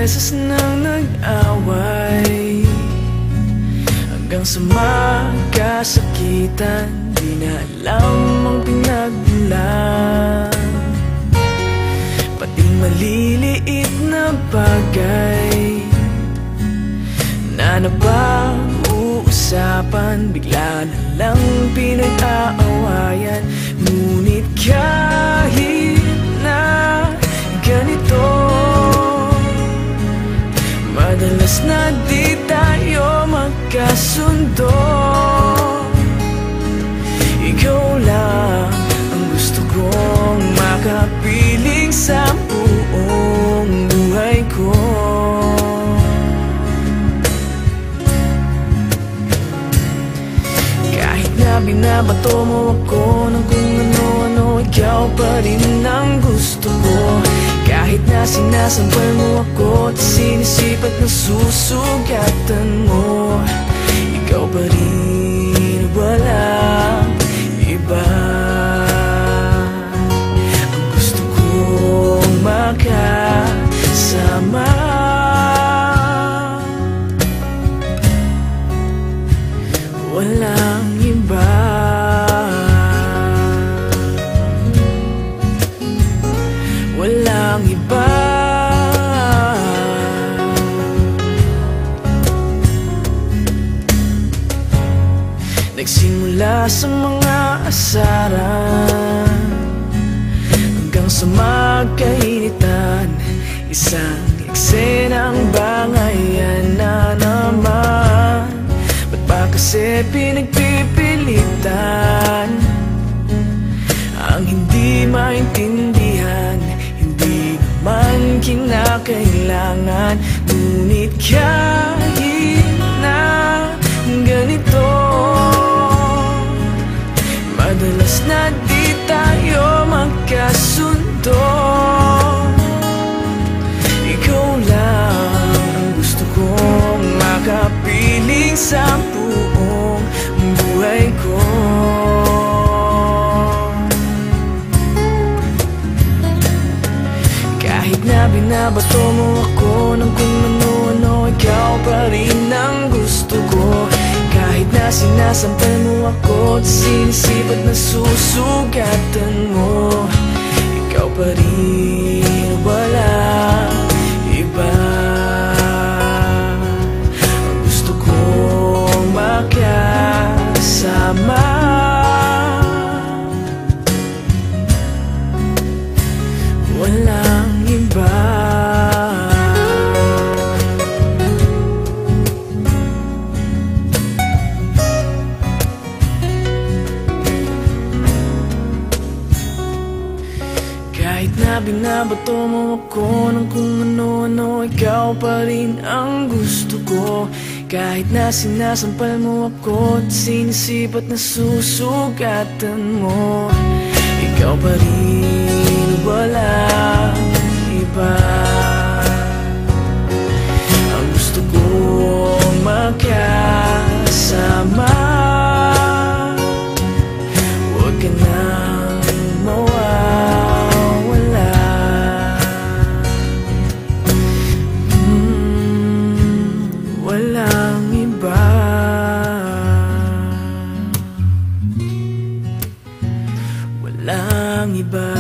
beses nang nag-away, hanggang sa magkasakitan, di na alam ang pinagmulan. Pati maliliit na bagay na napag-uusapan, bigla na lang pinag-aawayan. Ngunit kahit na ganito, madalas na di tayo magkasundo. Ikaw lang ang gusto kong makapiling sa buong buhay ko. Kahit na binabato mo ako ng kung ano-ano, ikaw pa rin ang gusto ko. Kahit na sinasampal mo ako at sinisipat na susugatan mo, ikaw pa rin, walang iba. Ang gusto kong makasama, walang iba. Walang iba. Nagsimula sa mga asaran hanggang sa magkainitan, isang eksenang bangayan na naman. Ba't ba kasi pinagpipilitan ang hindi maintindihan? Hindi naman kinakailangan. Ngunit kahit na ganito, madalas na di tayo magkasundo. Ikaw lang ang gusto kong makapiling sa buong buhay ko. Kahit na binabato mo ako ng kung ano-ano, ikaw pa rin ang gusto ko. Kahit na sinasampal mo ako at sinisipat na susugatan mo, ikaw pa rin, walang iba. Ang gusto kong makasama, walang iba. Kahit na binabato mo ako ng kung ano-ano, ikaw pa rin ang gusto ko. Kahit na sinasampal mo ako at sinisipat na susugatan mo, ikaw pa rin, walang iba. Ang gusto kong makasama, huwag ka nang mawawala. Walang iba. Walang iba.